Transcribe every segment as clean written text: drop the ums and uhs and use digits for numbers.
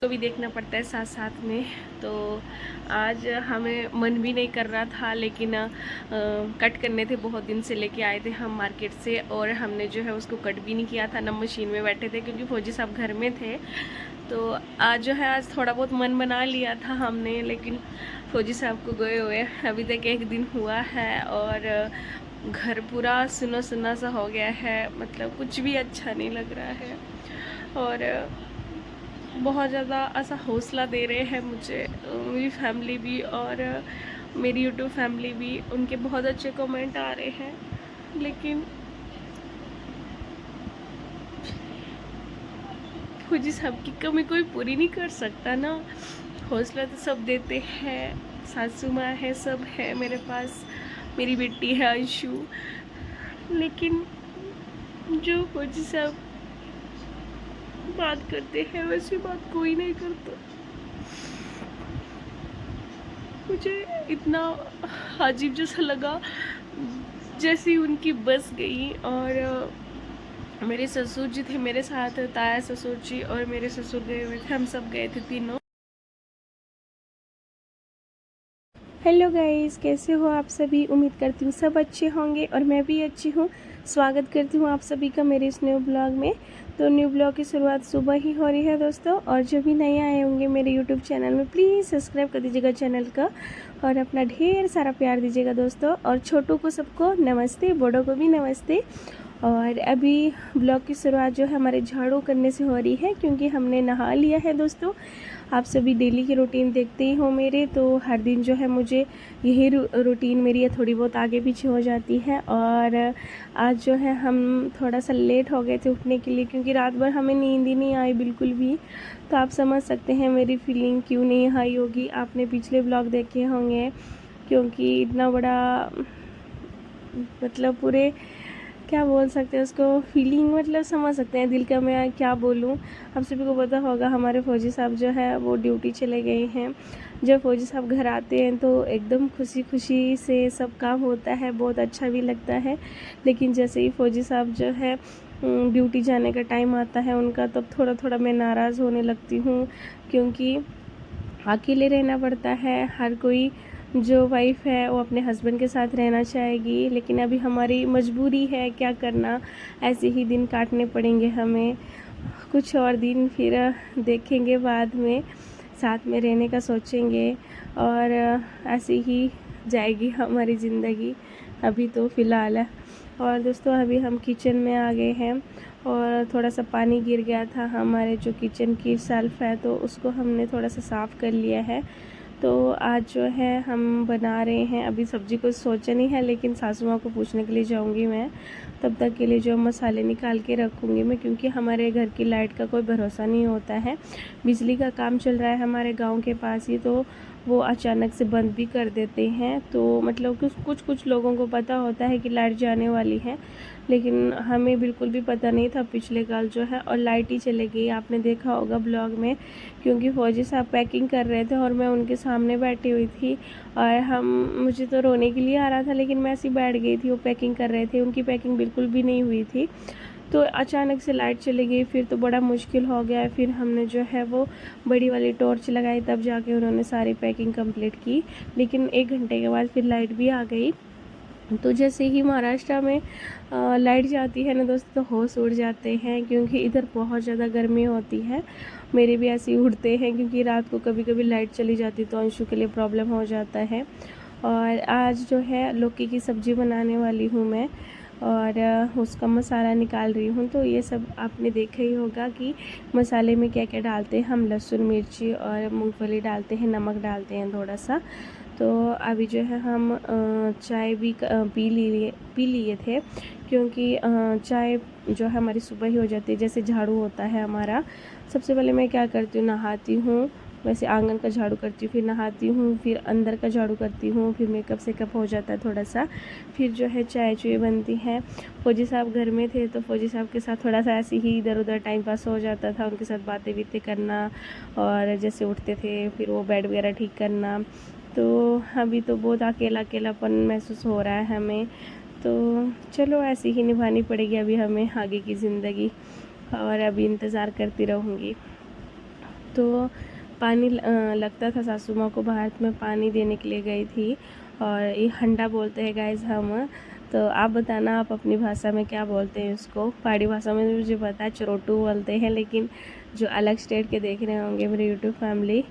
को भी देखना पड़ता है साथ साथ में। तो आज हमें मन भी नहीं कर रहा था, लेकिन कट करने थे, बहुत दिन से लेके आए थे हम मार्केट से, और हमने जो है उसको कट भी नहीं किया था ना, मशीन में बैठे थे क्योंकि फौजी साहब घर में थे। तो आज जो है आज थोड़ा बहुत मन बना लिया था हमने, लेकिन फौजी साहब को गए हुए अभी तक 1 दिन हुआ है, और घर पूरा सुना सुना सा हो गया है, मतलब कुछ भी अच्छा नहीं लग रहा है। और बहुत ज़्यादा ऐसा हौसला दे रहे हैं मुझे मेरी फैमिली भी, और मेरी यूट्यूब फैमिली भी, उनके बहुत अच्छे कमेंट आ रहे हैं। लेकिन फौजी साहब की कमी कोई पूरी नहीं कर सकता ना। हौसला तो सब देते हैं, सासू माँ है, सब है मेरे पास, मेरी बेटी है अंशु, लेकिन जो फौजी साहब बात करते हैं वैसी बात कोई नहीं करता। मुझे इतना अजीब जैसा लगा, जैसे उनकी बस गई। और मेरे ससुर जी थे मेरे साथ, ताया ससुर जी और मेरे ससुर गए हुए थे, हम सब गए थे तीनों। हेलो गाइस, कैसे हो आप सभी? उम्मीद करती हूँ सब अच्छे होंगे और मैं भी अच्छी हूँ। स्वागत करती हूँ आप सभी का मेरे इस न्यू ब्लॉग में। तो न्यू ब्लॉग की शुरुआत सुबह ही हो रही है दोस्तों, और जो भी नए आए होंगे मेरे यूट्यूब चैनल में प्लीज़ सब्सक्राइब कर दीजिएगा चैनल का, और अपना ढेर सारा प्यार दीजिएगा दोस्तों। और छोटों को सबको नमस्ते, बड़ों को भी नमस्ते। और अभी ब्लॉग की शुरुआत जो है हमारे झाड़ू करने से हो रही है, क्योंकि हमने नहा लिया है दोस्तों। आप सभी डेली की रूटीन देखते ही हो मेरे, तो हर दिन जो है मुझे यही रूटीन मेरी थोड़ी बहुत आगे पीछे हो जाती है। और आज जो है हम थोड़ा सा लेट हो गए थे उठने के लिए, क्योंकि रात भर हमें नींद ही नहीं आई बिल्कुल भी। तो आप समझ सकते हैं मेरी फीलिंग क्यों नहीं आई होगी, आपने पिछले ब्लॉग देखे होंगे, क्योंकि इतना बड़ा मतलब पूरे क्या बोल सकते हैं उसको, फीलिंग मतलब समझ सकते हैं दिल का मैं क्या बोलूँ। आप सभी को पता होगा हमारे फौजी साहब जो है वो ड्यूटी चले गए हैं। जब फौजी साहब घर आते हैं तो एकदम खुशी खुशी से सब काम होता है, बहुत अच्छा भी लगता है। लेकिन जैसे ही फौजी साहब जो है ड्यूटी जाने का टाइम आता है उनका, तब थोड़ा थोड़ा मैं नाराज़ होने लगती हूँ, क्योंकि अकेले रहना पड़ता है। हर कोई जो वाइफ है वो अपने हस्बैंड के साथ रहना चाहेगी, लेकिन अभी हमारी मजबूरी है, क्या करना, ऐसे ही दिन काटने पड़ेंगे हमें। कुछ और दिन फिर देखेंगे, बाद में साथ में रहने का सोचेंगे, और ऐसे ही जाएगी हमारी ज़िंदगी। अभी तो फ़िलहाल है। और दोस्तों अभी हम किचन में आ गए हैं, और थोड़ा सा पानी गिर गया था हमारे जो किचन की शेल्फ है, तो उसको हमने थोड़ा सा साफ़ कर लिया है। तो आज जो है हम बना रहे हैं, अभी सब्ज़ी कुछ सोचा नहीं है, लेकिन सासू माँ को पूछने के लिए जाऊंगी मैं। तब तक के लिए जो मसाले निकाल के रखूँगी मैं, क्योंकि हमारे घर की लाइट का कोई भरोसा नहीं होता है। बिजली का काम चल रहा है हमारे गांव के पास ही, तो वो अचानक से बंद भी कर देते हैं। तो मतलब कुछ कुछ लोगों को पता होता है कि लाइट जाने वाली है, लेकिन हमें बिल्कुल भी पता नहीं था पिछले कल जो है, और लाइट ही चली गई, आपने देखा होगा ब्लॉग में। क्योंकि फौजी साहब पैकिंग कर रहे थे और मैं उनके सामने बैठी हुई थी, और मुझे तो रोने के लिए आ रहा था, लेकिन मैं ऐसी बैठ गई थी। वो पैकिंग कर रहे थे, उनकी पैकिंग बिल्कुल भी नहीं हुई थी। तो अचानक से लाइट चली गई, फिर तो बड़ा मुश्किल हो गया। फिर हमने जो है वो बड़ी वाली टॉर्च लगाई, तब जाके उन्होंने सारी पैकिंग कंप्लीट की। लेकिन 1 घंटे के बाद फिर लाइट भी आ गई। तो जैसे ही महाराष्ट्र में लाइट जाती है ना दोस्तों, तो होश उड़ जाते हैं, क्योंकि इधर बहुत ज़्यादा गर्मी होती है। मेरे भी ऐसे ही उड़ते हैं, क्योंकि रात को कभी कभी लाइट चली जाती तो अंशु के लिए प्रॉब्लम हो जाता है। और आज जो है लौकी की सब्ज़ी बनाने वाली हूँ मैं, और उसका मसाला निकाल रही हूँ। तो ये सब आपने देखा ही होगा कि मसाले में क्या क्या डालते हैं हम, लहसुन मिर्ची और मूंगफली डालते हैं, नमक डालते हैं थोड़ा सा। तो अभी जो है हम चाय भी पी लिए थे, क्योंकि चाय जो है हमारी सुबह ही हो जाती है। जैसे झाड़ू होता है हमारा, सबसे पहले मैं क्या करती हूँ, नहाती हूँ, वैसे आंगन का झाड़ू करती हूँ, फिर नहाती हूँ, फिर अंदर का झाड़ू करती हूँ, फिर मेकअप सेकअप हो जाता है थोड़ा सा, फिर जो है चाय चुए बनती है। फौजी साहब घर में थे, तो फौजी साहब के साथ थोड़ा सा ऐसे ही इधर उधर टाइम पास हो जाता था, उनके साथ बातें बीतें करना, और जैसे उठते थे फिर वो बेड वगैरह ठीक करना। तो अभी तो बहुत अकेलापन महसूस हो रहा है हमें। तो चलो ऐसे ही निभानी पड़ेगी अभी हमें आगे की ज़िंदगी, और अभी इंतज़ार करती रहूँगी। तो पानी लगता था सासू माँ को बाहर, तो मैं पानी देने के लिए गई थी। और ये हंडा बोलते हैं गाइस हम। तो आप बताना आप अपनी भाषा में क्या बोलते हैं उसको। पहाड़ी भाषा में मुझे पता है चरोटू बोलते हैं, लेकिन जो अलग स्टेट के देख रहे होंगे मेरे यूट्यूब फैमिली,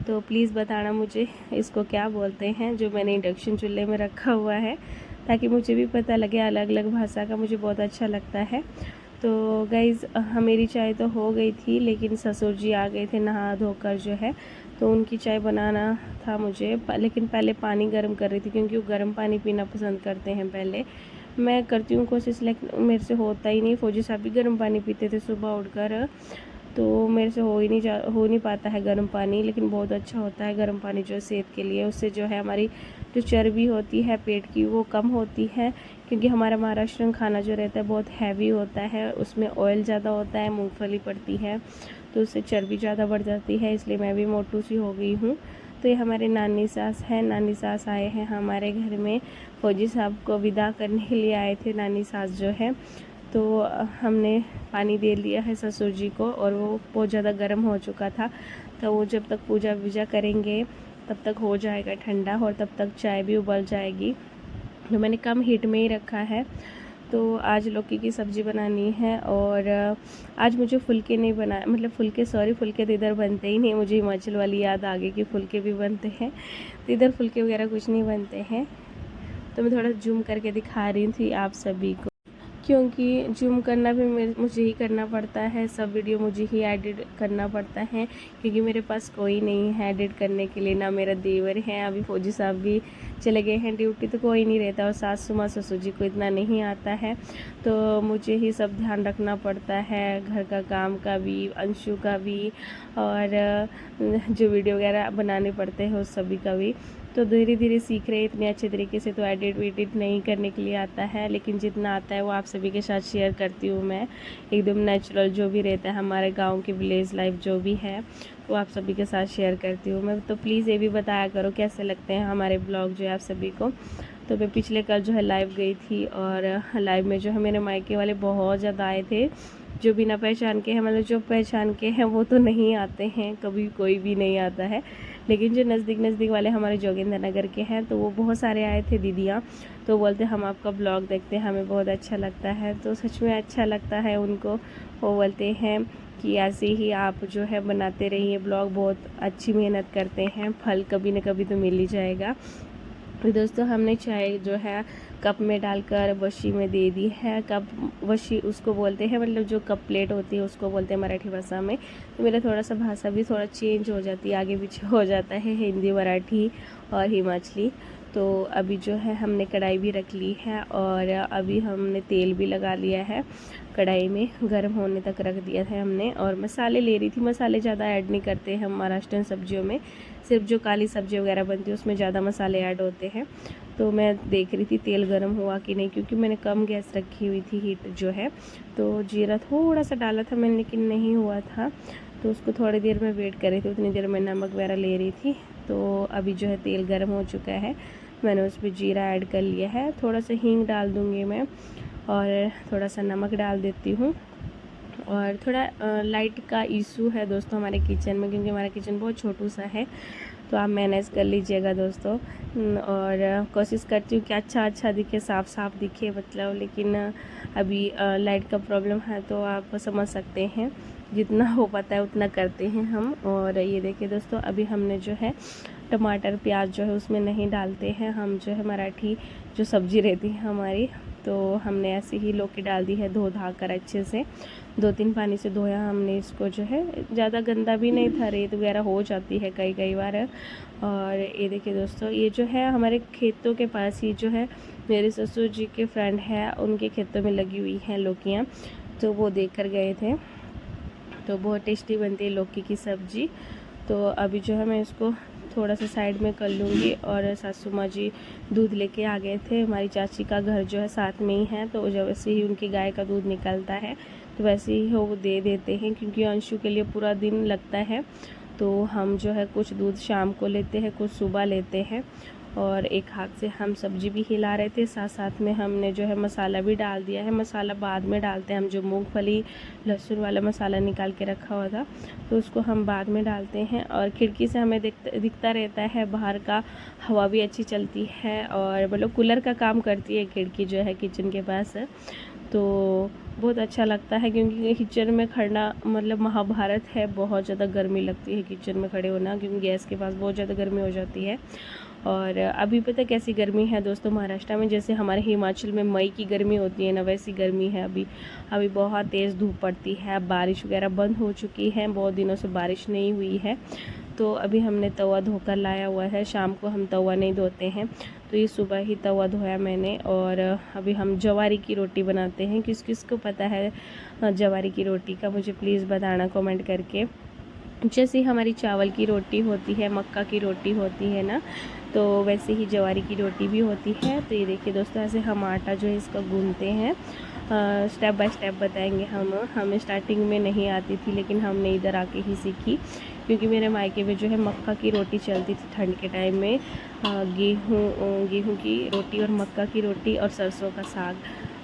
तो प्लीज़ बताना मुझे इसको क्या बोलते हैं, जो मैंने इंडक्शन चूल्हे में रखा हुआ है, ताकि मुझे भी पता लगे। अलग अलग भाषा का मुझे बहुत अच्छा लगता है। तो गाइज़ मेरी चाय तो हो गई थी, लेकिन ससुर जी आ गए थे नहा धोकर जो है, तो उनकी चाय बनाना था मुझे। लेकिन पहले पानी गर्म कर रही थी, क्योंकि वो गर्म पानी पीना पसंद करते हैं। पहले मैं करती हूँ कोशिश, लेकिन मेरे से होता ही नहीं। फौजी साहब भी गर्म पानी पीते थे सुबह उठकर, तो मेरे से हो नहीं पाता है गर्म पानी। लेकिन बहुत अच्छा होता है गर्म पानी जो है सेहत के लिए। उससे जो है हमारी जो चर्बी होती है पेट की वो कम होती है, क्योंकि हमारा महाराष्ट्रन खाना जो रहता है बहुत हैवी होता है, उसमें ऑयल ज़्यादा होता है, मूंगफली पड़ती है, तो उससे चर्बी ज़्यादा बढ़ जाती है। इसलिए मैं भी मोटू सी हो गई हूँ। तो ये हमारे नानी सास हैं। नानी सास आए हैं हमारे घर में, फौजी साहब को विदा करने के लिए आए थे नानी सास जो है। तो हमने पानी दे लिया है ससुर जी को, और वो बहुत ज़्यादा गर्म हो चुका था। तो वो जब तक पूजा वूजा करेंगे तब तक हो जाएगा ठंडा, और तब तक चाय भी उबल जाएगी। तो मैंने कम हीट में ही रखा है। तो आज लौकी की सब्ज़ी बनानी है, और आज मुझे फुलके नहीं बनाए, मतलब फुलके तो इधर बनते ही नहीं। मुझे हिमाचल वाली याद आ गई कि फुलके भी बनते हैं, तो इधर फुलके वगैरह कुछ नहीं बनते हैं। तो मैं थोड़ा जूम करके दिखा रही थी आप सभी को, क्योंकि जूम करना भी मुझे ही करना पड़ता है, सब वीडियो मुझे ही एडिट करना पड़ता है, क्योंकि मेरे पास कोई नहीं है एडिट करने के लिए। ना मेरा देवर है, अभी फौजी साहब भी चले गए हैं ड्यूटी, तो कोई नहीं रहता। और सासू माँ ससुर जी को इतना नहीं आता है, तो मुझे ही सब ध्यान रखना पड़ता है, घर का काम का भी, अंशु का भी, और जो वीडियो वगैरह बनाने पड़ते हैं उस सभी का भी। तो धीरे धीरे सीख रहे हैं इतने अच्छे तरीके से, तो एडिट वेडिट नहीं करने के लिए आता है, लेकिन जितना आता है वो आप सभी के साथ शेयर करती हूँ मैं। एकदम नेचुरल जो भी रहता है हमारे गांव की विलेज लाइफ जो भी है, वो आप सभी के साथ शेयर करती हूँ मैं। तो प्लीज़ ये भी बताया करो कैसे लगते हैं हमारे ब्लॉग जो है आप सभी को। तो मैं पिछले कल जो है लाइव गई थी, और लाइव में जो है मेरे मायके वाले बहुत ज़्यादा आए थे, जो बिना पहचान के हैं, मतलब जो पहचान के हैं वो तो नहीं आते हैं, कभी कोई भी नहीं आता है। लेकिन जो नज़दीक वाले हमारे जोगिंदर नगर के हैं, तो वो बहुत सारे आए थे दीदियाँ। तो बोलते हम आपका ब्लॉग देखते हैं, हमें बहुत अच्छा लगता है। तो सच में अच्छा लगता है उनको। वो बोलते हैं कि ऐसे ही आप जो है बनाते रहिए ब्लॉग, बहुत अच्छी मेहनत करते हैं, फल कभी न कभी तो मिल ही जाएगा। तो दोस्तों हमने चाय जो है कप में डालकर वशी में दे दी है। कप वशी उसको बोलते हैं, मतलब जो कप प्लेट होती है उसको बोलते हैं मराठी भाषा में। तो मेरा थोड़ा सा भाषा भी थोड़ा चेंज हो जाती है, आगे पीछे हो जाता है, हिंदी मराठी और हिमाचली। तो अभी जो है हमने कढ़ाई भी रख ली है, और अभी हमने तेल भी लगा लिया है कढ़ाई में, गर्म होने तक रख दिया था हमने। और मसाले ले रही थी, मसाले ज़्यादा ऐड नहीं करते हम महाराष्ट्रन सब्जियों में, सिर्फ जो काली सब्जी वगैरह बनती है उसमें ज़्यादा मसाले ऐड होते हैं। तो मैं देख रही थी तेल गर्म हुआ कि नहीं, क्योंकि मैंने कम गैस रखी हुई थी हीट जो है। तो जीरा थोड़ा सा डाला था मैंने, लेकिन नहीं हुआ था, तो उसको थोड़ी देर में वेट कर रही थी, उतनी देर में नमक वगैरह ले रही थी। तो अभी जो है तेल गर्म हो चुका है, मैंने उसमें जीरा ऐड कर लिया है, थोड़ा सा हींग डाल दूँगी मैं, और थोड़ा सा नमक डाल देती हूँ। और थोड़ा लाइट का इशू है दोस्तों हमारे किचन में, क्योंकि हमारा किचन बहुत छोटू सा है, तो आप मैनेज कर लीजिएगा दोस्तों। और कोशिश करती हूँ कि अच्छा दिखे, साफ दिखे मतलब, लेकिन अभी लाइट का प्रॉब्लम है, तो आप समझ सकते हैं, जितना हो पाता है उतना करते हैं हम। और ये देखिए दोस्तों, अभी हमने जो है टमाटर प्याज जो है उसमें नहीं डालते हैं हम, जो है मराठी जो सब्ज़ी रहती है हमारी, तो हमने ऐसे ही लौकी डाल दी है, धो धा कर अच्छे से 2-3 पानी से धोया हमने इसको, जो है ज़्यादा गंदा भी नहीं था, रेत वगैरह हो जाती है कई बार। और ये देखिए दोस्तों, ये जो है हमारे खेतों के पास ही जो है मेरे ससुर जी के फ्रेंड है, उनके खेतों में लगी हुई हैं लौकियाँ, तो वो देख कर गए थे। तो बहुत टेस्टी बनती है लौकी की सब्ज़ी। तो अभी जो है मैं इसको थोड़ा सा साइड में कर लूँगी। और सासू माँ जी दूध लेके आ गए थे, हमारी चाची का घर जो है साथ में ही है, तो जब वैसे ही उनकी गाय का दूध निकलता है तो वैसे ही वो दे देते हैं, क्योंकि अंशु के लिए पूरा दिन लगता है। तो हम जो है कुछ दूध शाम को लेते हैं, कुछ सुबह लेते हैं। और एक हाथ से हम सब्जी भी हिला रहे थे, साथ साथ में हमने जो है मसाला भी डाल दिया है। मसाला बाद में डालते हैं हम, जो मूंगफली लहसुन वाला मसाला निकाल के रखा हुआ था तो उसको हम बाद में डालते हैं। और खिड़की से हमें दिखता रहता है बाहर का, हवा भी अच्छी चलती है और मतलब कूलर का काम करती है खिड़की जो है किचन के पास है। तो बहुत अच्छा लगता है क्योंकि किचन में खड़ना मतलब महाभारत है, बहुत ज़्यादा गर्मी लगती है किचन में खड़े होना, क्योंकि गैस के पास बहुत ज़्यादा गर्मी हो जाती है। और अभी पता कैसी गर्मी है दोस्तों महाराष्ट्र में, जैसे हमारे हिमाचल में मई की गर्मी होती है ना, वैसी गर्मी है अभी। अभी बहुत तेज़ धूप पड़ती है, बारिश वगैरह बंद हो चुकी है, बहुत दिनों से बारिश नहीं हुई है। तो अभी हमने तवा धोकर लाया हुआ है, शाम को हम तवा नहीं धोते हैं, तो ये सुबह ही तवा धोया मैंने। और अभी हम जवारी की रोटी बनाते हैं। किस किस को पता है जवारी की रोटी का, मुझे प्लीज़ बताना कमेंट करके। जैसे हमारी चावल की रोटी होती है, मक्का की रोटी होती है ना, तो वैसे ही जवारी की रोटी भी होती है। तो ये देखिए दोस्तों, ऐसे हम आटा जो है इसका गूंथते हैं। स्टेप बाय स्टेप बताएंगे हम। हमें स्टार्टिंग में नहीं आती थी, लेकिन हमने इधर आके ही सीखी, क्योंकि मेरे मायके में जो है मक्का की रोटी चलती थी ठंड के टाइम में। गेहूँ की रोटी और मक्का की रोटी और सरसों का साग,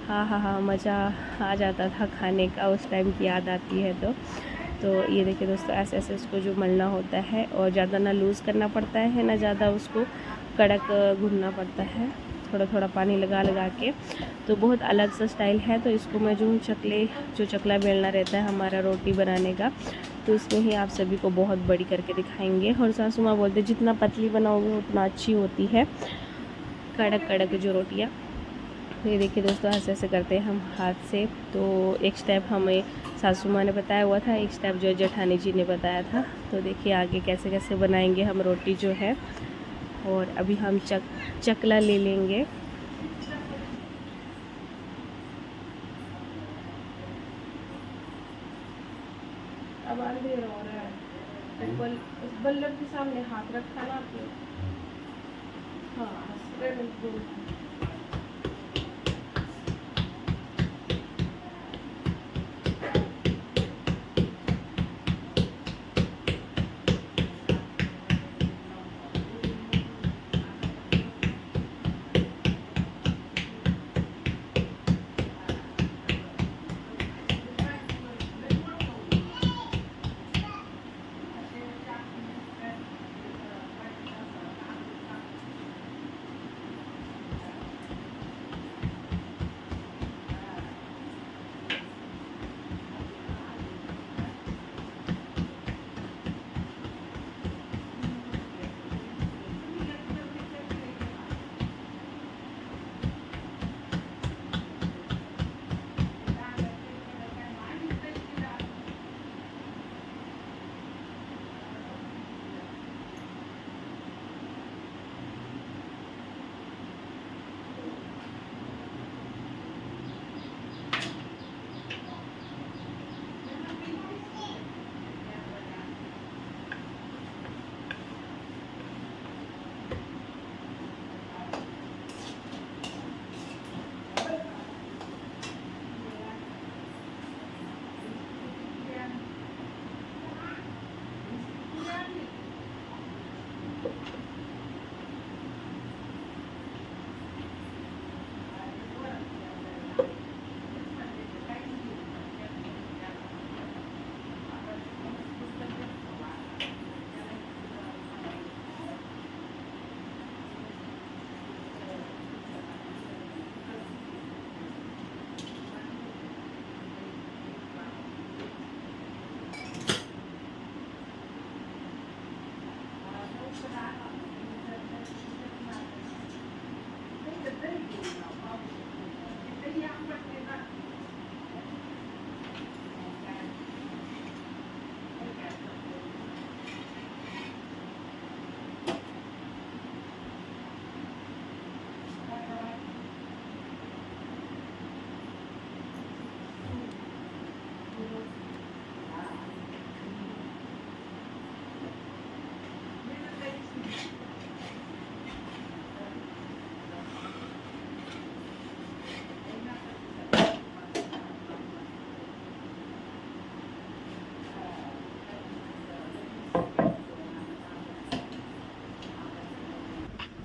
हाँ हाँ हाँ, मज़ा आ जाता था खाने का, उस टाइम की याद आती है। तो ये देखिए दोस्तों, ऐसे ऐसे उसको जो मलना होता है, और ज़्यादा ना लूज़ करना पड़ता है ना ज़्यादा उसको कड़क गूंदना पड़ता है, थोड़ा थोड़ा पानी लगा लगा के। तो बहुत अलग सा स्टाइल है। तो इसको मैं जो चकला बेलना रहता है हमारा रोटी बनाने का, तो इसमें ही आप सभी को बहुत बड़ी करके दिखाएंगे। और सासू माँ बोलते जितना पतली बनाओगे उतना अच्छी होती है कड़क कड़क जो रोटियाँ। तो ये देखिए दोस्तों, ऐसे ऐसे करते हैं हम हाथ से। तो एक स्टेप हमें सासू माँ ने बताया हुआ था, एक स्टेप जो जेठानी जी ने बताया था। तो देखिए आगे कैसे कैसे बनाएंगे हम रोटी जो है। और अभी हम चकला ले लेंगे। अब अंधेर हो रहा है, बल्लभ के सामने हाथ रखा ना आपने। हाँ,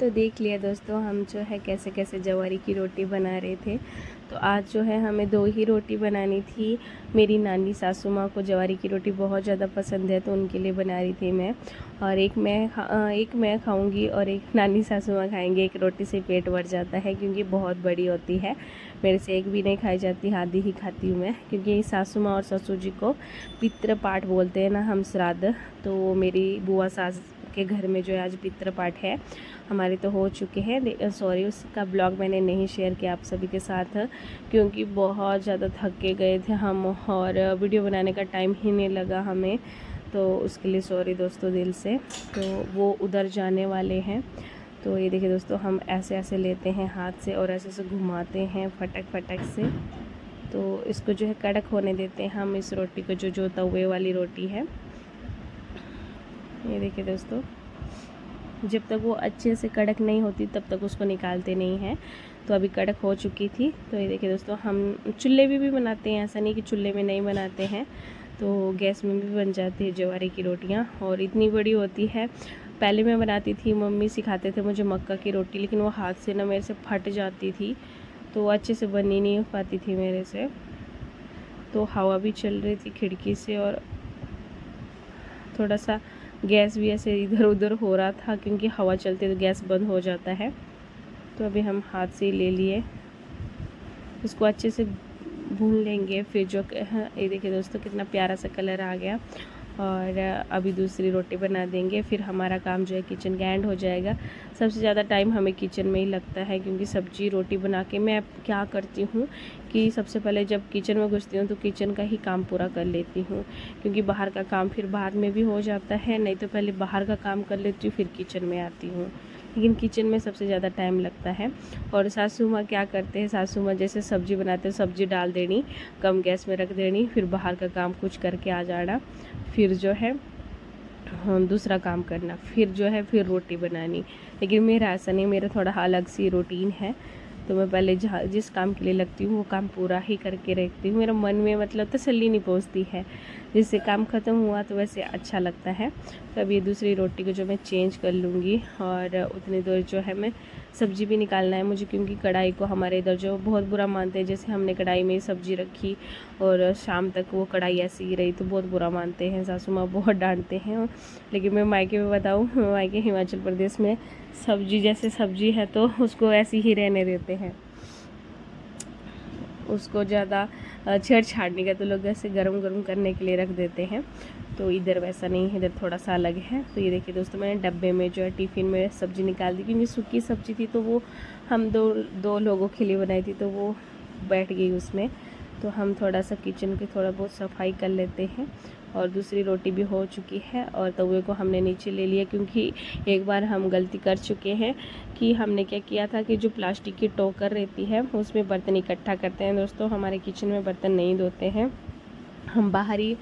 तो देख लिया दोस्तों हम जो है कैसे कैसे जवारी की रोटी बना रहे थे। तो आज जो है हमें 2 ही रोटी बनानी थी। मेरी नानी सासू माँ को जवारी की रोटी बहुत ज़्यादा पसंद है, तो उनके लिए बना रही थी मैं। और एक मैं खाऊंगी और एक नानी सासू माँ खाएंगे। एक रोटी से पेट भर जाता है क्योंकि बहुत बड़ी होती है। मेरे से एक भी नहीं खाई जाती, आधी ही खाती हूँ मैं, क्योंकि सासू माँ और ससुर जी को पितृ पाठ बोलते हैं ना हम, श्राद्ध। तो मेरी बुआ सास के घर में जो है आज पितृ पाठ है। हमारे तो हो चुके हैं, सॉरी उसका ब्लॉग मैंने नहीं शेयर किया आप सभी के साथ, क्योंकि बहुत ज़्यादा थक के गए थे हम और वीडियो बनाने का टाइम ही नहीं लगा हमें। तो उसके लिए सॉरी दोस्तों दिल से। तो वो उधर जाने वाले हैं। तो ये देखिए दोस्तों, हम ऐसे ऐसे लेते हैं हाथ से और ऐसे ऐसे घुमाते हैं फटक फटक से। तो इसको जो है कड़क होने देते हैं हम इस रोटी को, जो तवे वाली रोटी है। ये देखिए दोस्तों, जब तक वो अच्छे से कड़क नहीं होती तब तक उसको निकालते नहीं हैं। तो अभी कड़क हो चुकी थी। तो ये देखिए दोस्तों, हम चूल्हे में भी बनाते हैं, ऐसा नहीं कि चूल्हे में नहीं बनाते हैं। तो गैस में भी बन जाती है जवारी की रोटियां, और इतनी बड़ी होती है। पहले मैं बनाती थी, मम्मी सिखाते थे मुझे मक्का की रोटी, लेकिन वो हाथ से ना मेरे से फट जाती थी, तो अच्छे से बनी नहीं पाती थी मेरे से। तो हवा भी चल रही थी खिड़की से और थोड़ा सा गैस भी ऐसे इधर उधर हो रहा था, क्योंकि हवा चलती है तो गैस बंद हो जाता है। तो अभी हम हाथ से ले लिए, इसको अच्छे से भून लेंगे। फिर जो ये देखिए दोस्तों कितना प्यारा सा कलर आ गया। और अभी दूसरी रोटी बना देंगे, फिर हमारा काम जो है किचन का एंड हो जाएगा। सबसे ज़्यादा टाइम हमें किचन में ही लगता है, क्योंकि सब्जी रोटी बना के मैं क्या करती हूँ कि सबसे पहले जब किचन में घुसती हूँ तो किचन का ही काम पूरा कर लेती हूँ, क्योंकि बाहर का काम फिर बाद में भी हो जाता है। नहीं तो पहले बाहर का काम कर लेती हूँ फिर किचन में आती हूँ, लेकिन किचन में सबसे ज़्यादा टाइम लगता है। और सासू माँ क्या करते हैं, सासू माँ जैसे सब्ज़ी बनाते हैं, सब्ज़ी डाल देनी, कम गैस में रख देनी, फिर बाहर का काम कुछ करके आ जाना, फिर जो है दूसरा काम करना, फिर जो है फिर रोटी बनानी। लेकिन मेरा ऐसा नहीं, मेरा थोड़ा अलग सी रूटीन है। तो मैं पहले जिस काम के लिए लगती हूँ वो काम पूरा ही करके रखती हूँ। मेरा मन में मतलब तसल्ली नहीं पहुँचती है, जिससे काम ख़त्म हुआ तो वैसे अच्छा लगता है। तो अब ये दूसरी रोटी को जो मैं चेंज कर लूँगी, और उतनी देर जो है मैं सब्ज़ी भी निकालना है मुझे, क्योंकि कढ़ाई को हमारे इधर जो बहुत बुरा मानते हैं। जैसे हमने कढ़ाई में सब्ज़ी रखी और शाम तक वो कढ़ाई ऐसी ही रही तो बहुत बुरा मानते हैं, सासू माँ बहुत डांटते हैं। लेकिन मैं मायके में बताऊँ, मायके हिमाचल प्रदेश में सब्ज़ी जैसे सब्ज़ी है तो उसको ऐसी ही रहने देते हैं, उसको ज़्यादा छेड़छाड़ नहीं करते लोग, ऐसे गरम गरम करने के लिए रख देते हैं। तो इधर वैसा नहीं है, इधर थोड़ा सा अलग है। तो ये देखिए दोस्तों, मैंने डब्बे में जो है टिफ़िन में सब्ज़ी निकाल दी, क्योंकि सूखी सब्ज़ी थी तो वो हम दो लोगों के लिए बनाई थी, तो वो बैठ गई उसमें। तो हम थोड़ा सा किचन की थोड़ा बहुत सफाई कर लेते हैं। और दूसरी रोटी भी हो चुकी है, और तवे को हमने नीचे ले लिया, क्योंकि एक बार हम गलती कर चुके हैं कि हमने क्या किया था कि जो प्लास्टिक की टोकर रहती है उसमें बर्तन इकट्ठा करते हैं। दोस्तों हमारे किचन में बर्तन नहीं धोते हैं, हम बाहर ही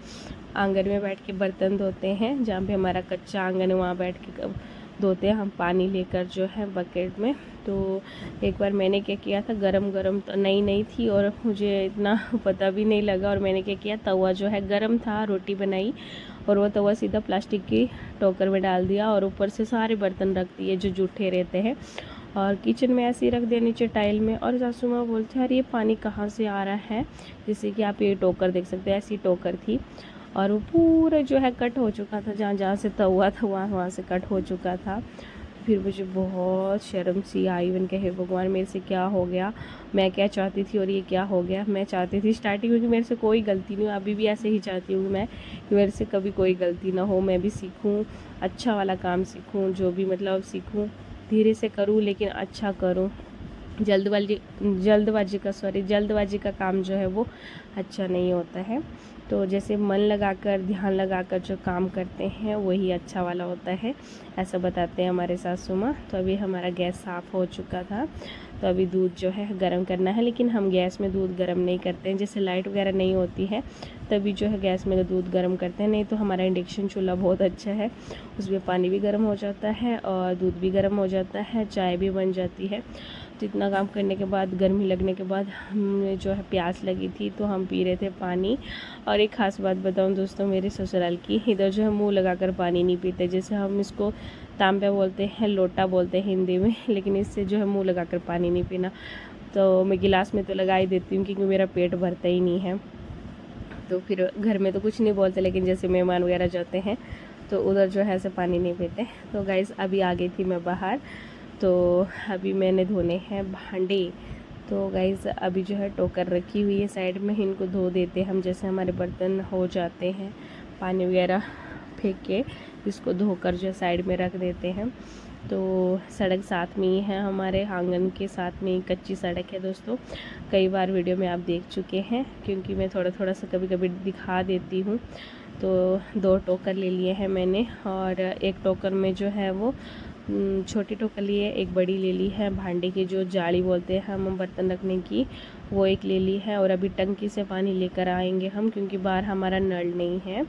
आंगन में बैठ के बर्तन धोते हैं, जहाँ पे हमारा कच्चा आंगन है वहाँ बैठ के धोते हैं हम, पानी लेकर जो है बकेट में। तो एक बार मैंने क्या किया था, गरम तो नई थी और मुझे इतना पता भी नहीं लगा, और मैंने क्या किया, तवा जो है गरम था, रोटी बनाई और वो तवा सीधा प्लास्टिक की टोकर में डाल दिया, और ऊपर से सारे बर्तन रख दिए जो जूठे रहते हैं, और किचन में ऐसे ही रख दिया नीचे टाइल में। और सासू माँ बोलते हैं अरे ये पानी कहाँ से आ रहा है, जैसे कि आप ये टोकर देख सकते हैं, ऐसी टोकर थी, और वो पूरा जो है कट हो चुका था, जहाँ जहाँ से तवा था वहाँ से कट हो चुका था। फिर मुझे बहुत शर्म सी आई, मैंने कहा हे भगवान मेरे से क्या हो गया, मैं क्या चाहती थी और ये क्या हो गया। मैं चाहती थी स्टार्टिंग में कि मेरे से कोई गलती नहीं हो, अभी भी ऐसे ही चाहती हूँ मैं कि मेरे से कभी कोई गलती ना हो, मैं भी सीखूँ, अच्छा वाला काम सीखूँ, जो भी मतलब सीखूँ, धीरे से करूँ लेकिन अच्छा करूँ। जल्दबाजी का काम जो है वो अच्छा नहीं होता है। तो जैसे मन लगाकर, ध्यान लगाकर जो काम करते हैं वही अच्छा वाला होता है, ऐसा बताते हैं हमारे सासू माँ। तो अभी हमारा गैस साफ़ हो चुका था, तो अभी दूध जो है गर्म करना है, लेकिन हम गैस में दूध गर्म नहीं करते हैं। जैसे लाइट वगैरह नहीं होती है तभी जो है गैस में दूध गर्म करते हैं, नहीं तो हमारा इंडक्शन चूल्हा बहुत अच्छा है, उसमें पानी भी गर्म हो जाता है और दूध भी गर्म हो जाता है, चाय भी बन जाती है। तो इतना काम करने के बाद, गर्मी लगने के बाद हमें जो है प्यास लगी थी, तो हम पी रहे थे पानी। और एक ख़ास बात बताऊं दोस्तों मेरे ससुराल की, इधर जो है मुंह लगाकर पानी नहीं पीते। जैसे हम इसको तांबा बोलते हैं, लोटा बोलते हैं हिंदी में, लेकिन इससे जो है मुँह लगाकर पानी नहीं पीना। तो मैं गिलास में तो लगा ही देती हूँ क्योंकि मेरा पेट भरता ही नहीं है। तो फिर घर में तो कुछ नहीं बोलते, लेकिन जैसे मेहमान वगैरह जाते हैं तो उधर जो है ऐसे पानी नहीं पीते। तो गाइस अभी आ गई थी मैं बाहर, तो अभी मैंने धोने हैं भांडे। तो गाइस अभी जो है टोकर रखी हुई है साइड में, इनको धो देते हम। जैसे हमारे बर्तन हो जाते हैं पानी वगैरह फेंक के, इसको धोकर जो साइड में रख देते हैं। तो सड़क साथ में ही है, हमारे आंगन के साथ में ही कच्ची सड़क है दोस्तों। कई बार वीडियो में आप देख चुके हैं, क्योंकि मैं थोड़ा थोड़ा सा कभी कभी दिखा देती हूँ। तो 2 टोकर ले लिए हैं मैंने, और एक टोकर में जो है वो छोटी टोकर ली है, एक बड़ी ले ली है भांडे की, जो जाली बोलते हैं हम बर्तन रखने की, वो एक ले ली है। और अभी टंकी से पानी लेकर आएंगे हम, क्योंकि बाहर हमारा नल नहीं है,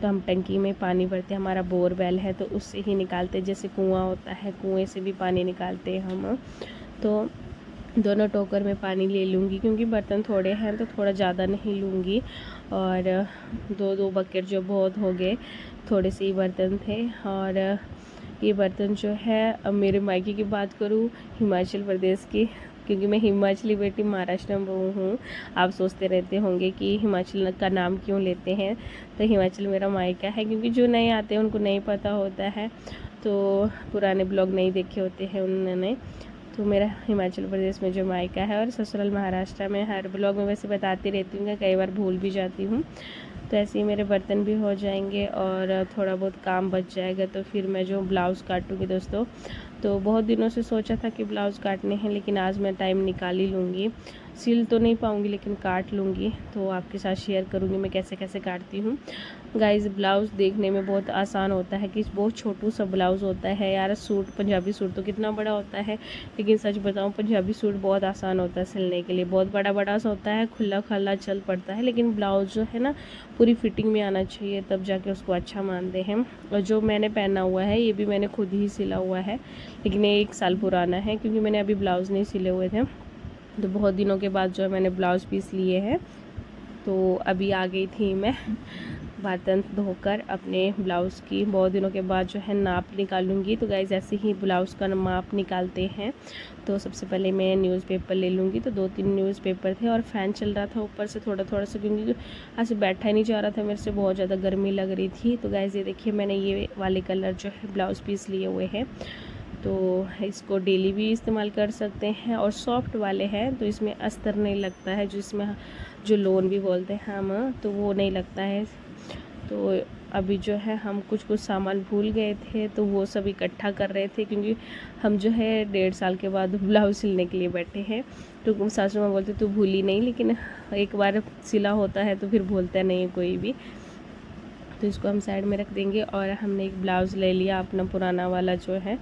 तो हम टंकी में पानी भरते हैं। हमारा बोरवेल है तो उससे ही निकालते, जैसे कुआं होता है कुएं से भी पानी निकालते हैं हम। तो दोनों टोकर में पानी ले लूँगी, क्योंकि बर्तन थोड़े हैं तो थोड़ा ज़्यादा नहीं लूँगी। और 2-2 बकेट जो बहुत हो गए, थोड़े से ही बर्तन थे। और ये बर्तन जो है, अब मेरे मायके की बात करूँ, हिमाचल प्रदेश की, क्योंकि मैं हिमाचली बेटी महाराष्ट्र में बहू हूँ। आप सोचते रहते होंगे कि हिमाचल का नाम क्यों लेते हैं, तो हिमाचल मेरा मायका है। क्योंकि जो नए आते हैं उनको नहीं पता होता है, तो पुराने ब्लॉग नहीं देखे होते हैं उन्होंने। तो मेरा हिमाचल प्रदेश में जो मायका है, और ससुराल महाराष्ट्र में। हर ब्लॉग में वैसे बताती रहती हूँ, कई बार भूल भी जाती हूँ। तो ऐसे ही मेरे बर्तन भी हो जाएंगे और थोड़ा बहुत काम बच जाएगा। तो फिर मैं जो ब्लाउज़ काटूँगी दोस्तों, तो बहुत दिनों से सोचा था कि ब्लाउज़ काटने हैं, लेकिन आज मैं टाइम निकाल ही लूँगी। सिल तो नहीं पाऊँगी लेकिन काट लूँगी, तो आपके साथ शेयर करूँगी मैं कैसे कैसे काटती हूँ। गाइस ब्लाउज़ देखने में बहुत आसान होता है, कि बहुत छोटू सा ब्लाउज़ होता है यार। सूट, पंजाबी सूट तो कितना बड़ा होता है, लेकिन सच बताऊँ पंजाबी सूट बहुत आसान होता है सिलने के लिए। बहुत बड़ा बड़ा सा होता है, खुला खुला चल पड़ता है, लेकिन ब्लाउज़ जो है ना पूरी फिटिंग में आना चाहिए, तब जाके उसको अच्छा मानते हैं। और जो मैंने पहना हुआ है ये भी मैंने खुद ही सिला हुआ है, लेकिन ये 1 साल पुराना है, क्योंकि मैंने अभी ब्लाउज़ नहीं सिले हुए थे। तो बहुत दिनों के बाद जो है मैंने ब्लाउज़ पीस लिए हैं। तो अभी आ गई थी मैं बर्तन धोकर अपने ब्लाउज़ की, बहुत दिनों के बाद जो है नाप निकालूंगी। तो गाइस ऐसे ही ब्लाउज़ का माप निकालते हैं। तो सबसे पहले मैं न्यूज़पेपर ले लूँगी। तो 2-3 न्यूज़पेपर थे, और फ़ैन चल रहा था ऊपर से थोड़ा थोड़ा सा, क्योंकि ऐसे बैठा ही नहीं जा रहा था मेरे से, बहुत ज़्यादा गर्मी लग रही थी। तो गाइस ये देखिए मैंने ये वाले कलर जो है ब्लाउज़ पीस लिए हुए हैं। तो इसको डेली भी इस्तेमाल कर सकते हैं, और सॉफ्ट वाले हैं तो इसमें अस्तर नहीं लगता है, जो इसमें जो लोन भी बोलते हैं हम, तो वो नहीं लगता है। तो अभी जो है हम कुछ कुछ सामान भूल गए थे, तो वो सब इकट्ठा कर रहे थे, क्योंकि हम जो है 1.5 साल के बाद ब्लाउज सिलने के लिए बैठे हैं। तो सासू माँ बोलते तू भूली नहीं, लेकिन एक बार सिला होता है तो फिर भूलता नहीं है कोई भी। तो इसको हम साइड में रख देंगे। और हमने एक ब्लाउज़ ले लिया अपना पुराना वाला जो है,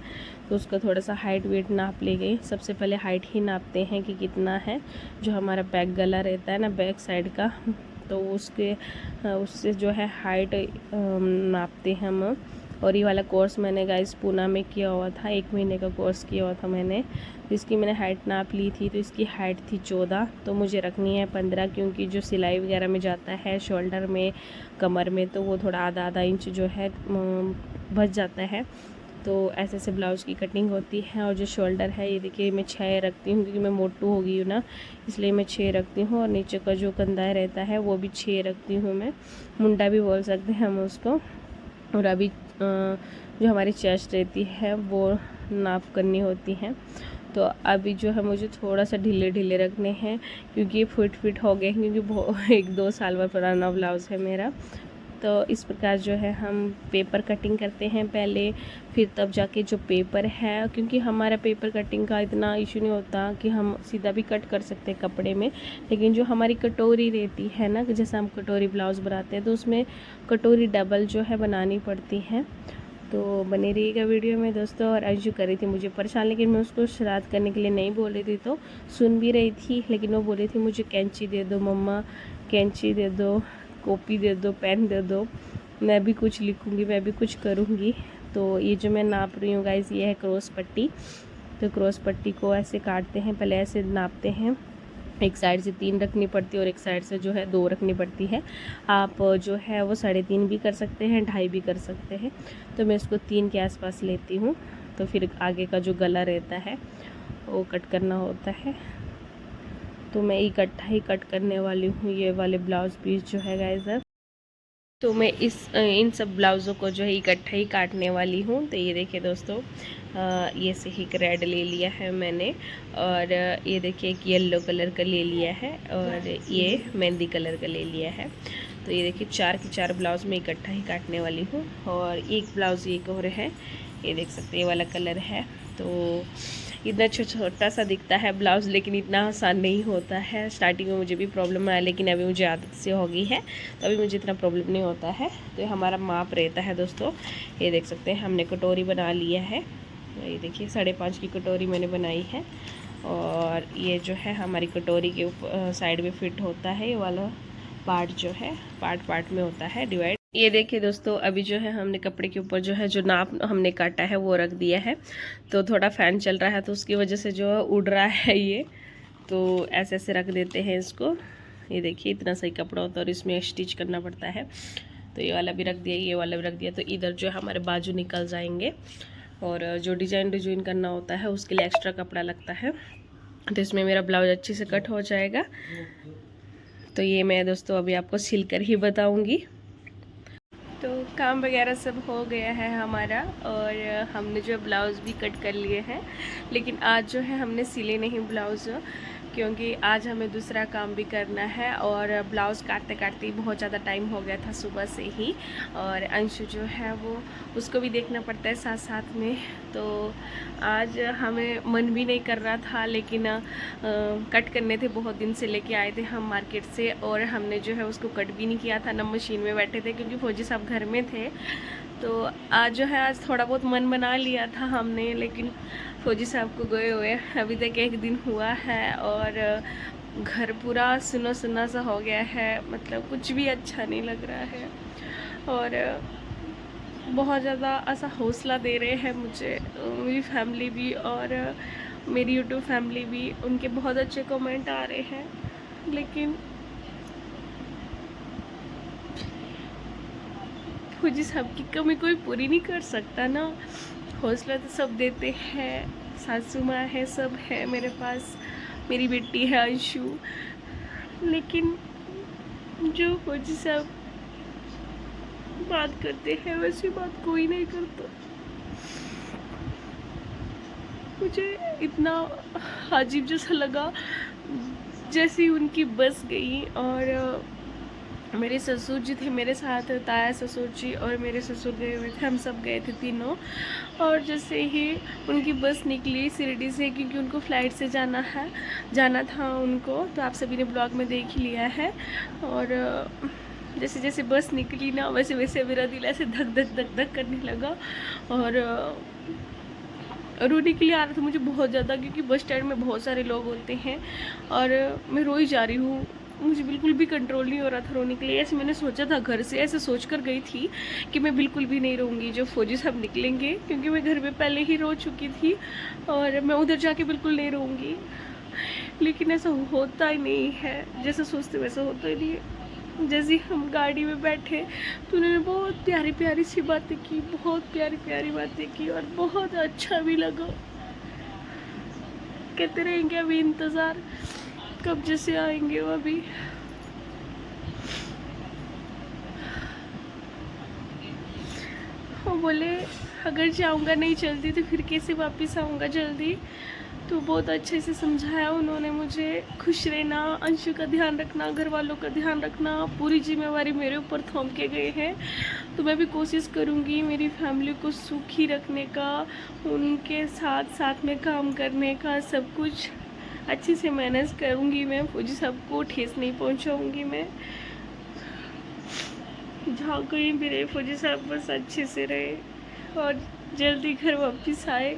तो उसका थोड़ा सा हाइट वेट नाप ले गई। सबसे पहले हाइट ही नापते हैं कि कितना है, जो हमारा बैक गला रहता है ना बैक साइड का, तो उससे जो है हाइट नापते हैं हम। और ये वाला कोर्स मैंने गाइस पूना में किया हुआ था, 1 महीने का कोर्स किया हुआ था मैंने। तो इसकी मैंने हाइट नाप ली थी, तो इसकी हाइट थी 14, तो मुझे रखनी है 15, क्योंकि जो सिलाई वगैरह में जाता है शोल्डर में, कमर में, तो वो थोड़ा आधा इंच जो है बच जाता है। तो ऐसे ऐसे ब्लाउज़ की कटिंग होती है। और जो शोल्डर है ये देखिए मैं 6 रखती हूँ, क्योंकि मैं मोटू हो गई हूँ ना, इसलिए मैं 6 रखती हूँ। और नीचे का जो कंधा रहता है वो भी 6 रखती हूँ मैं, मुंडा भी बोल सकते हैं हम उसको। और अभी जो हमारी चेस्ट रहती है वो नाप करनी होती है। तो अभी जो है मुझे थोड़ा सा ढीले ढीले रखने हैं, क्योंकि ये फिट हो गए, क्योंकि 1-2 साल बाद पुराना ब्लाउज़ है मेरा। तो इस प्रकार जो है हम पेपर कटिंग करते हैं पहले, फिर तब जाके जो पेपर है, क्योंकि हमारा पेपर कटिंग का इतना इशू नहीं होता कि हम सीधा भी कट कर सकते हैं कपड़े में, लेकिन जो हमारी कटोरी रहती है ना, जैसे हम कटोरी ब्लाउज़ बनाते हैं तो उसमें कटोरी डबल जो है बनानी पड़ती है। तो बने रहिएगा वीडियो में दोस्तों। और अंशु कर रही थी मुझे परेशान, लेकिन मैं उसको शरारत करने के लिए नहीं बोल रही थी, तो सुन भी रही थी, लेकिन वो बोल रही थी मुझे कैंची दे दो मम्मा, कैंची दे दो, कॉपी दे दो, पेन दे दो, मैं भी कुछ लिखूँगी, मैं भी कुछ करूँगी। तो ये जो मैं नाप रही हूँ गाइस, ये है क्रॉस पट्टी। तो क्रॉस पट्टी को ऐसे काटते हैं, पहले ऐसे नापते हैं, एक साइड से 3 रखनी पड़ती है और एक साइड से जो है 2 रखनी पड़ती है। आप जो है वो 3.5 भी कर सकते हैं, 2.5 भी कर सकते हैं। तो मैं इसको 3 के आसपास लेती हूँ। तो फिर आगे का जो गला रहता है वो कट करना होता है। तो मैं इकट्ठा ही कट करने वाली हूँ ये वाले ब्लाउज पीस जो है गाइस। तो मैं इन सब ब्लाउज़ों को जो है इकट्ठा ही काटने वाली हूँ। तो ये देखिए दोस्तों, ये से एक रेड ले लिया है मैंने, और ये देखिए एक येलो कलर का ले लिया है, और ये मेहंदी कलर का ले लिया है। तो ये देखिए 4 के 4 ब्लाउज़ मैं इकट्ठा ही काटने वाली हूँ। और एक ब्लाउज़ एक और है, ये देख सकते हैं, ये वाला कलर है। तो इतना छोटा सा दिखता है ब्लाउज़, लेकिन इतना आसान नहीं होता है। स्टार्टिंग में मुझे भी प्रॉब्लम आया, लेकिन अभी मुझे आदत से हो गई है, तो अभी मुझे इतना प्रॉब्लम नहीं होता है। तो ये हमारा माप रहता है दोस्तों। ये देख सकते हैं हमने कटोरी बना लिया है। ये देखिए 5.5 की कटोरी मैंने बनाई है, और ये जो है हमारी कटोरी के साइड में फिट होता है। ये वाला पार्ट जो है पार्ट में होता है डिवाइड। ये देखिए दोस्तों, अभी जो है हमने कपड़े के ऊपर जो है जो नाप हमने काटा है वो रख दिया है। तो थोड़ा फ़ैन चल रहा है तो उसकी वजह से जो है उड़ रहा है ये, तो ऐसे ऐसे रख देते हैं इसको। ये देखिए इतना सही कपड़ा होता है और इसमें स्टिच करना पड़ता है। तो ये वाला भी रख दिया, ये वाला भी रख दिया। तो इधर जो है हमारे बाजू निकल जाएंगे, और जो डिजाइन करना होता है उसके लिए एक्स्ट्रा कपड़ा लगता है। तो इसमें मेरा ब्लाउज अच्छे से कट हो जाएगा। तो ये मैं दोस्तों अभी आपको सिल कर ही बताऊँगी। तो काम वगैरह सब हो गया है हमारा, और हमने जो ब्लाउज़ भी कट कर लिए हैं। लेकिन आज जो है हमने सिले नहीं ब्लाउज़, क्योंकि आज हमें दूसरा काम भी करना है। और ब्लाउज़ काटते काटते ही बहुत ज़्यादा टाइम हो गया था सुबह से ही, और अंशु जो है वो उसको भी देखना पड़ता है साथ साथ में। तो आज हमें मन भी नहीं कर रहा था, लेकिन कट करने थे, बहुत दिन से लेके आए थे हम मार्केट से, और हमने जो है उसको कट भी नहीं किया था, ना मशीन में बैठे थे, क्योंकि फौजी साहब घर में थे। तो आज जो है आज थोड़ा बहुत मन बना लिया था हमने, लेकिन फौजी साहब को गए हुए अभी तक 1 दिन हुआ है, और घर पूरा सुना सुना सा हो गया है, मतलब कुछ भी अच्छा नहीं लग रहा है। और बहुत ज़्यादा ऐसा हौसला दे रहे हैं मुझे मेरी फैमिली भी, और मेरी यूट्यूब फैमिली भी, उनके बहुत अच्छे कमेंट आ रहे हैं। लेकिन फौजी साहब की कमी कोई पूरी नहीं कर सकता ना। हौसला तो सब देते हैं, सासू माँ है, सब है मेरे पास, मेरी बेटी है अंशु। लेकिन जो फौजी साहब बात करते हैं वैसी बात कोई नहीं करता। मुझे इतना अजीब जैसा लगा जैसे उनकी बस गई, और मेरे ससुर जी थे मेरे साथ, ताया ससुर जी और मेरे ससुर गए हुए थे, हम सब गए थे तीनों। और जैसे ही उनकी बस निकली शिरडी से, क्योंकि उनको फ़्लाइट से जाना था उनको, तो आप सभी ने ब्लॉग में देख ही लिया है। और जैसे जैसे बस निकली ना, वैसे वैसे मेरा दिल ऐसे धक धक धक धक करने लगा, और रोने के लिए आ रहा था मुझे बहुत ज़्यादा, क्योंकि बस स्टैंड में बहुत सारे लोग होते हैं, और मैं रो ही जा रही हूँ। मुझे बिल्कुल भी कंट्रोल नहीं हो रहा था रोने के लिए। ऐसे मैंने सोचा था, घर से ऐसे सोच कर गई थी कि मैं बिल्कुल भी नहीं रोऊंगी जो फौजी साहब निकलेंगे, क्योंकि मैं घर में पहले ही रो चुकी थी, और मैं उधर जाके बिल्कुल नहीं रोऊंगी। लेकिन ऐसा होता ही नहीं है, जैसा सोचते वैसा होता ही नहीं है। जैसे हम गाड़ी में बैठे तो उन्होंने बहुत प्यारी प्यारी सी बातें की, बहुत प्यारी प्यारी बातें की, और बहुत अच्छा भी लगा। कहते रहेंगे अभी इंतज़ार, कब जैसे आएंगे वो अभी। वो बोले अगर जाऊंगा नहीं जल्दी तो फिर कैसे वापस आऊंगा जल्दी। तो बहुत अच्छे से समझाया उन्होंने मुझे, खुश रहना, अंशु का ध्यान रखना, घर वालों का ध्यान रखना, पूरी जिम्मेवारी मेरे ऊपर थोप के गए हैं। तो मैं भी कोशिश करूँगी मेरी फैमिली को सुखी रखने का, उनके साथ साथ में काम करने का, सब कुछ अच्छे से मैनेज करूँगी मैं। फौजी साहब को ठेस नहीं पहुँचाऊँगी मैं। जहाँ कहीं भी रहे फौजी साहब बस अच्छे से रहे और जल्दी घर वापस आए,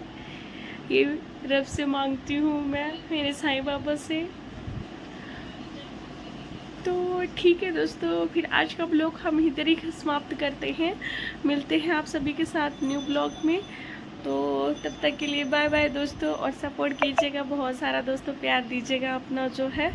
ये रब से मांगती हूँ मैं, मेरे साईं बाबा से। तो ठीक है दोस्तों, फिर आज का ब्लॉग हम इधर ही समाप्त करते हैं। मिलते हैं आप सभी के साथ न्यू ब्लॉग में। तो तब तक के लिए बाय बाय दोस्तों, और सपोर्ट कीजिएगा बहुत सारा दोस्तों, प्यार दीजिएगा अपना जो है।